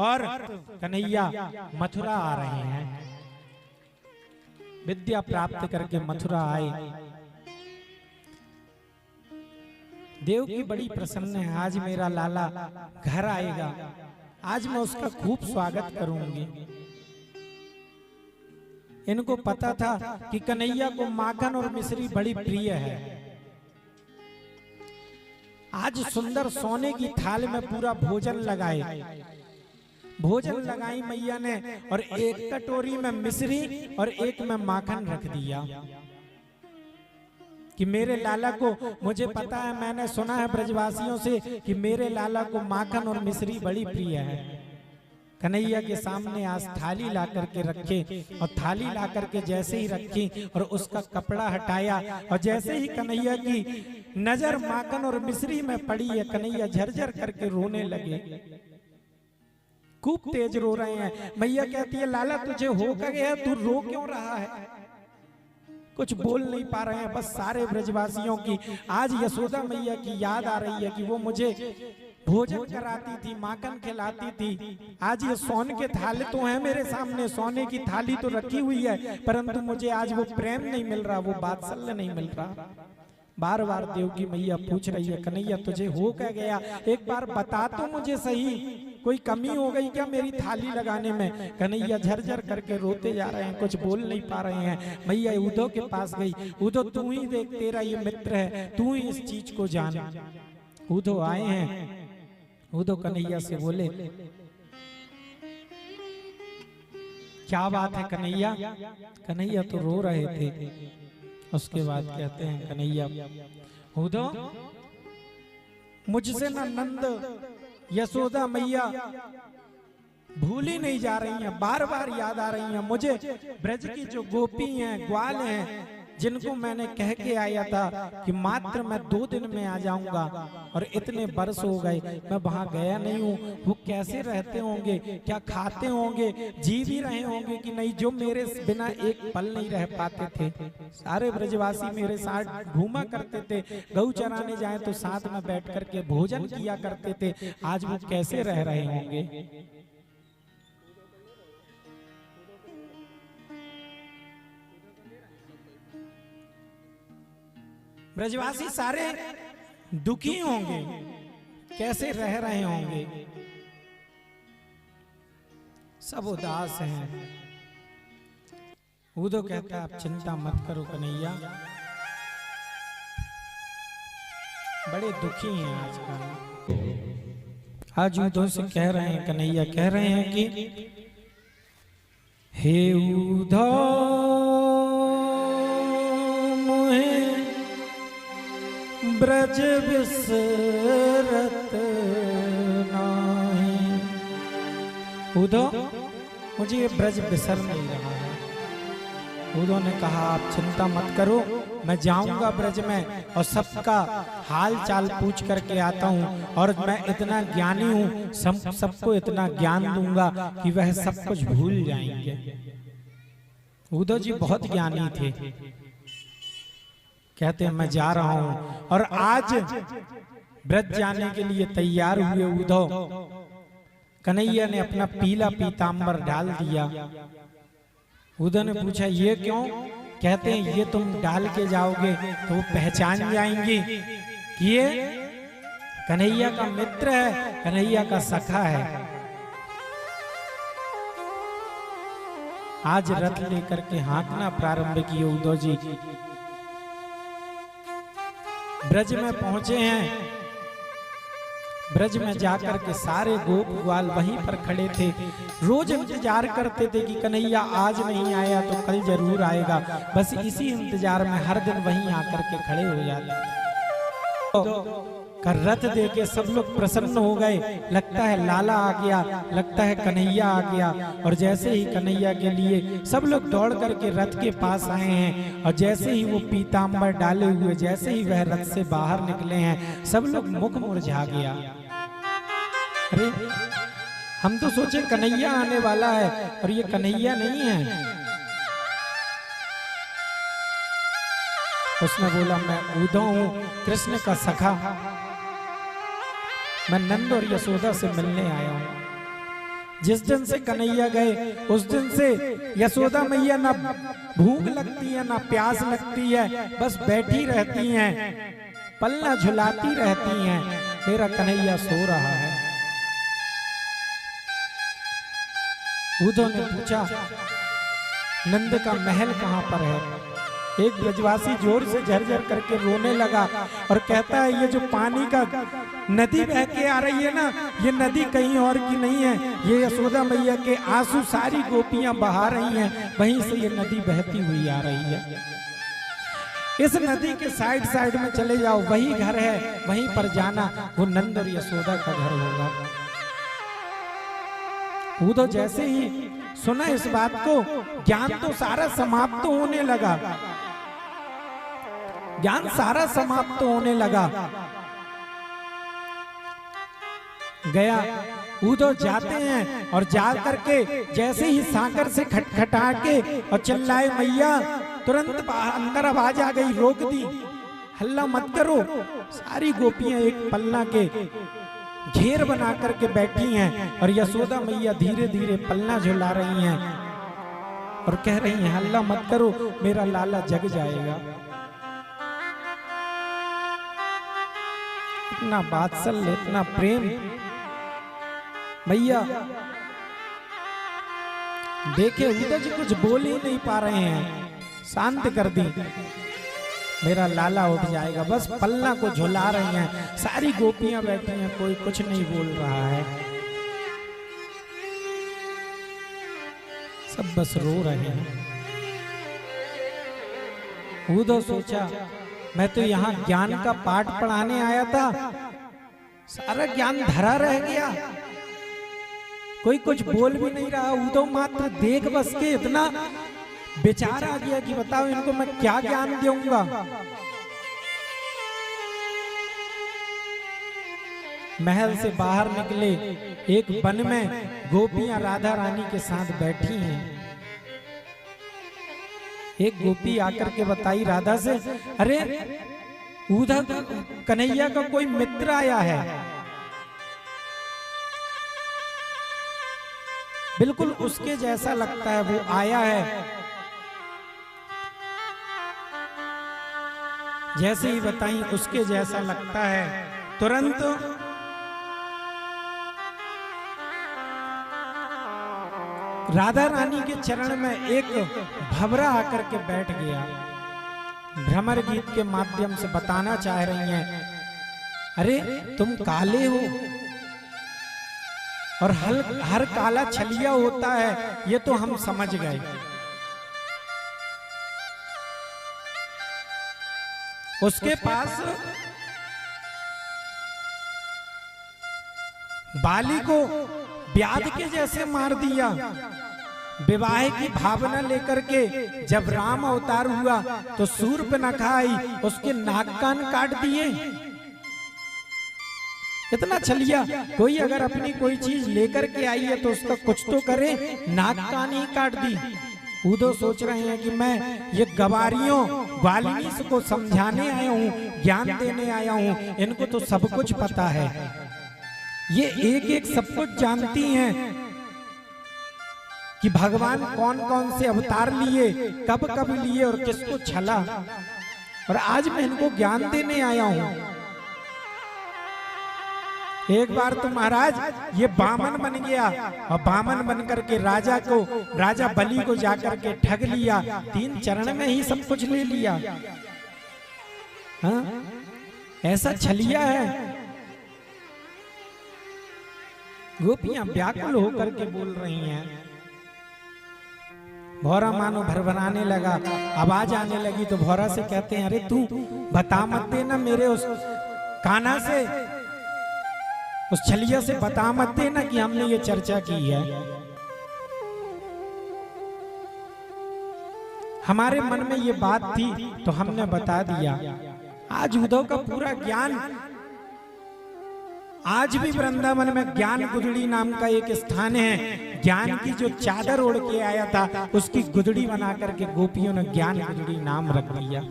और कन्हैया मथुरा आ रहे हैं। विद्या प्राप्त करके मथुरा आए। देव की बड़ी प्रसन्न है, आज मेरा लाला घर आएगा, आज मैं उसका खूब स्वागत करूंगी। इनको पता था कि कन्हैया को माखन और मिश्री बड़ी प्रिय है। आज सुंदर सोने की थाल में पूरा भोजन लगाए, भोजन लगाई मैया ने, और एक कटोरी में मिश्री और एक में माखन रख दिया कि मेरे लाला को, मुझे पता है, मैंने सुना है ब्रजवासियों से कि मेरे लाला को माखन और मिश्री बड़ी प्रिय है। कन्हैया के सामने आज थाली ला करके रखे, और थाली ला करके जैसे ही रखी और उसका कपड़ा हटाया, और जैसे ही कन्हैया की नजर माखन और मिश्री में पड़ी है, कन्हैया झरझर करके रोने लगे, खूब तेज रो रहे हैं। मैया कहती है, लाला तुझे हो क्या गया, तू रो क्यों रहा है? कुछ बोल नहीं पा रहे हैं। बस सारे ब्रजवासियों की आज यशोदा मैया की याद आ रही है कि वो मुझे भोजन कराती थी, माखन खिलाती थी। आज ये सोने के थाली तो है मेरे सामने, सोने की थाली तो रखी हुई है, परंतु मुझे आज वो प्रेम नहीं मिल रहा, वो वात्सल्य नहीं मिल रहा। बार बार देव की मैया पूछ रही है, कन्हैया तुझे हो क्या गया, एक बार बता तो मुझे सही, कोई कमी हो गई क्या मेरी थाली लगाने में? कन्हैया झरझर करके रोते जा रहे हैं, कुछ बोल नहीं पा रहे हैं। मैया उद्धव के पास गई, उद्धव तू ही देख, तेरा ये मित्र है, तू ही इस चीज को जान। उद्धव आए हैं। उद्धव कन्हैया से बोले, क्या बात है कन्हैया? कन्हैया तो रो रहे थे। उसके बाद कहते हैं कन्हैया, उद्धव मुझसे ना नंद यशोदा मैया भूल ही नहीं जा रही हैं, बार बार याद आ रही हैं मुझे। ब्रज की जो गोपी हैं, ग्वाल हैं, जिनको मैंने कह के आया था कि मात्र मैं 2 दिन में आ जाऊंगा, और इतने बरस हो गए मैं वहां गया नहीं हूँ। वो कैसे रहते होंगे, क्या खाते होंगे, जी भी रहे होंगे कि नहीं, जो मेरे बिना एक पल नहीं रह पाते थे। सारे ब्रजवासी मेरे साथ घूमा करते थे, गऊ चराने जाए तो साथ में बैठ करके भोजन किया करते थे, आज वो कैसे रह रहे होंगे। ब्रजवासी सारे दुखी होंगे, कैसे रह रहे होंगे, सब उदास हैं। उद्धव कहता है, आप चिंता मत करो कन्हैया, बड़े दुखी हैं आजकल। आज उद्धव से कह रहे हैं, कन्हैया कह रहे हैं कि हे उद्धव ब्रज बिसरत नहीं। उद्धव मुझे ये ब्रज बिसर नहीं रहा है। उद्धव ने कहा, आप चिंता मत करो, मैं जाऊंगा ब्रज में और सबका हाल चाल पूछ करके आता हूँ, और मैं इतना ज्ञानी हूँ, सबको इतना ज्ञान दूंगा कि वह सब कुछ भूल जाएंगे। उद्धव जी बहुत ज्ञानी थे। कहते हैं, मैं जा रहा हूं, और आज ब्रज जाने के लिए तैयार हुए उद्धव। कन्हैया ने अपना पीला पीतांबर डाल दिया। उद्धव ने पूछा, ये क्यों? कहते हैं, ये तुम डाल के जाओगे तो वो पहचान जाएंगी कि ये कन्हैया का मित्र है, कन्हैया का सखा है। आज रथ लेकर के हाँकना प्रारंभ किए उद्धव जी। ब्रज में पहुंचे हैं। ब्रज में जाकर के सारे गोप ग्वाल वहीं पर खड़े थे, रोज इंतजार करते थे कि कन्हैया आज नहीं आया तो कल जरूर आएगा। बस इसी इंतजार में हर दिन वहीं आकर के खड़े हो जाते। कर रथ देके सब लोग प्रसन्न हो गए, लगता है लाला आ गया, लगता है कन्हैया आ गया। और जैसे ही कन्हैया के लिए सब लोग दौड़ करके रथ के पास आए हैं, और जैसे ही वो पीतांबर डाले हुए, जैसे ही वह रथ से बाहर निकले हैं, सब लोग मुख मुरझा गया। अरे हम तो सोचे कन्हैया आने वाला है, और ये कन्हैया नहीं है। उसने बोला, मैं उद्धव हूं, कृष्ण का सखा, मैं नंद और यशोदा से मिलने आया हूं। जिस दिन से कन्हैया गए उस दिन से यशोदा मैया ना भूख लगती है ना प्यास लगती है, बस बैठी रहती हैं, पल्ला झुलाती रहती हैं, मेरा कन्हैया सो रहा है। उद्धव ने पूछा नंद का महल कहां पर है? एक ब्रजवासी जोर से झरझर करके रोने लगा और कहता है ये जो पानी का नदी बह के आ रही है ना, ये नदी कहीं और की नहीं है, ये यशोदा मैया के आंसू सारी गोपियां बहा रही हैं, वहीं से ये नदी बहती हुई आ रही है। इस नदी के साइड साइड में चले जाओ, वही घर है, वहीं पर जाना, वो नंद और यशोदा का घर होगा। उद्धव जैसे ही सुना इस बात को, ज्ञान तो सारा समाप्त होने लगा, ज्ञान सारा समाप्त होने लगा। गया उद्धव जाते हैं और जा करके जैसे ही सागर से खटखटा के और चिल्लाए मैया, तुरंत अंदर आवाज आ गई, रोक दी, हल्ला मत करो। सारी गोपियां एक पल्ला के घेर बना करके बैठी हैं और यशोदा मैया धीरे धीरे पल्ला झुला रही हैं और कह रही हैं हल्ला मत करो, मेरा लाला जग जाएगा। इतना वात्सल्य, इतना प्रेम। भैया देखे उद्धव जी कुछ बोल ही नहीं पा रहे हैं, शांत कर दी, मेरा लाला उठ जाएगा, बस पल्ला को झुला रही हैं, सारी गोपियां बैठी हैं, कोई कुछ नहीं बोल रहा है, सब बस रो रहे हैं। उद्धव सोचा मैं तो यहाँ ज्ञान का पाठ पढ़ाने आया था, सारा ज्ञान धरा रह गया, कोई कुछ बोल भी नहीं रहा। उद्धव मात्र देख बस के इतना विचार आ गया कि बताओ इनको मैं क्या ज्ञान दूंगा। महल से बाहर निकले, एक वन में गोपियां राधा रानी के साथ बैठी हैं। एक गोपी आकर के बताई राधा से, अरे उधर कन्हैया का कोई मित्र आया है, बिल्कुल उसके जैसा लगता है, वो आया है। जैसे ही बताई उसके जैसा लगता है, तुरंत राधा रानी के चरण में एक भंवरा आकर के बैठ गया। भ्रमर गीत के माध्यम से बताना चाह रही हैं, अरे तुम काले हो और हर काला छलिया होता है, ये तो हम समझ गए। उसके पास बाली को ब्याध के जैसे मार दिया। विवाह की भावना लेकर के जब राम अवतार हुआ तो शूर्पणखा आई, उसके नाक कान काट दिए। इतना छलिया, कोई अगर अपनी कोई चीज लेकर के आई है तो उसका कुछ तो करे, नाक कान ही काट दी। उद्धव सोच रहे हैं कि मैं ये गवारियों ग्वालिनी को समझाने आया हूँ, ज्ञान देने आया हूँ, इनको तो सब कुछ पता है, ये एक एक सब कुछ जानती हैं कि भगवान कौन कौन से अवतार लिए, कब कब लिए और किसको छला, और आज मैं इनको ज्ञान देने आया हूं। एक बार तो महाराज ये बामन बन गया और बामन बन करके राजा बलि को जाकर के ठग लिया, 3 चरण में ही सब कुछ ले लिया। हाँ? ऐसा छलिया है। गोपियां व्याकुल होकर के बोल रही हैं। भौरा मानो भरभराने लगा, आवाज आने लगी तो भौरा से कहते हैं, अरे तू बता मत देना मेरे उस कान्हा से, उस छलिया से बता मत देना कि हमने ये चर्चा की है। हमारे मन में ये बात थी तो हमने बता दिया। आज उद्धव का पूरा ज्ञान, आज भी वृंदावन में ज्ञान गुदड़ी नाम का एक स्थान है, ज्ञान की जो चादर ओढ़ के आया था उसकी गुदड़ी बना करके गोपियों ने ज्ञान गुदड़ी नाम रख दिया।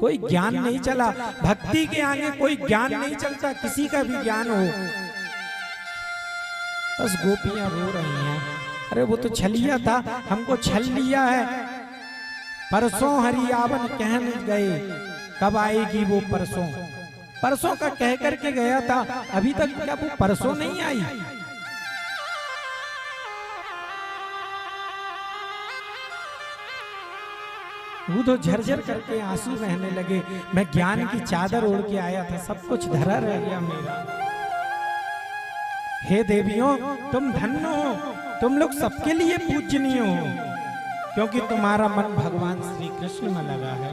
कोई ज्ञान नहीं चला, भक्ति के आगे कोई ज्ञान नहीं चलता, किसी का भी ज्ञान हो, बस गोपियां रो रही हैं, अरे वो तो छलिया था, हमको छल लिया है। परसों हरियावन कहन गए, कब आएगी वो परसों। परसों का कह करके गया था, अभी तक क्या वो परसों नहीं आई। वो तो झरझर करके आंसू बहने लगे। मैं ज्ञान की चादर ओढ़ के आया था, सब कुछ धरा रह गया मेरा। हे देवियों, तुम धन्य हो, तुम लोग सबके लिए पूजनीय हो, क्योंकि तुम्हारा मन भगवान श्री कृष्ण में लगा है।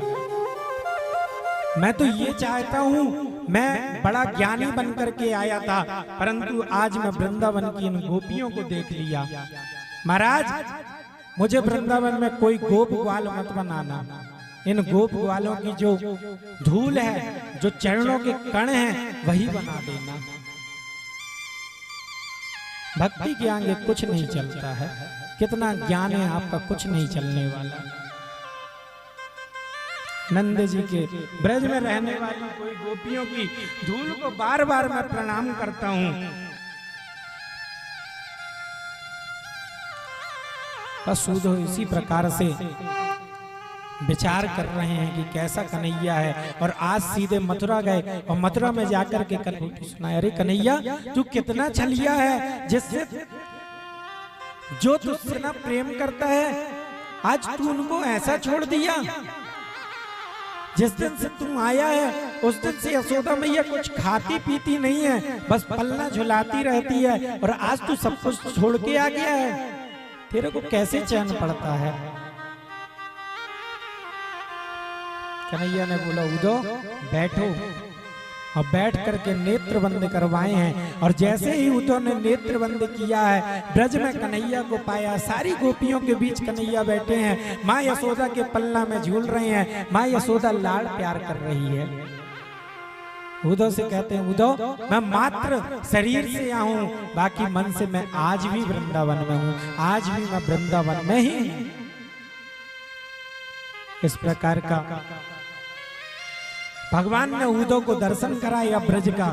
मैं तो ये चाहता हूँ, मैं बड़ा ज्ञानी बन करके आया था, परंतु आज मैं वृंदावन की इन गोपियों को देख लिया। महाराज, मुझे वृंदावन में कोई गोप ग्वाल मत बनाना। इन गोप ग्वालों की जो धूल है, जो चरणों के कण हैं, वही बना देना। भक्ति के आगे कुछ नहीं चलता है। कितना ज्ञान है आपका, कुछ नहीं चलने वाला। नंद जी के ब्रज में रहने वाली कोई गोपियों की धूल को बार बार मैं प्रणाम करता हूँ। बस उद्धव इसी प्रकार से विचार कर रहे हैं कि कैसा कन्हैया है। और आज सीधे मथुरा गए और मथुरा में जाकर के कन्हैया सुनाया, अरे कन्हैया तू कितना छलिया है, जिससे जो तुझसे ना प्रेम करता है, आज तू उनको ऐसा छोड़ दिया। जिस दिन से तू आया है उस दिन से यशोदा मैया कुछ खाती पीती नहीं है, बस पलना झुलाती रहती है, और आज तू सब कुछ छोड़ के आ गया है। तेरे को कैसे चैन पड़ता है। कन्हैया ने बोला, उद्धव बैठो, और बैठ करके नेत्र बंद करवाए हैं। और जैसे ही उद्धव ने नेत्र बंद किया है, ब्रज में कन्हैया को पाया। सारी गोपियों के बीच कन्हैया बैठे हैं, माँ यशोदा के पल्ला में झूल रहे हैं। माँ यशोदा लाड़ प्यार कर रही है। उद्धव से कहते हैं, उद्धव मैं मात्र शरीर से आऊं, बाकी मन से मैं आज भी वृंदावन में हूं, आज भी मैं वृंदावन में ही हूं। इस प्रकार का भगवान ने उद्धव को दर्शन कराया ब्रज का।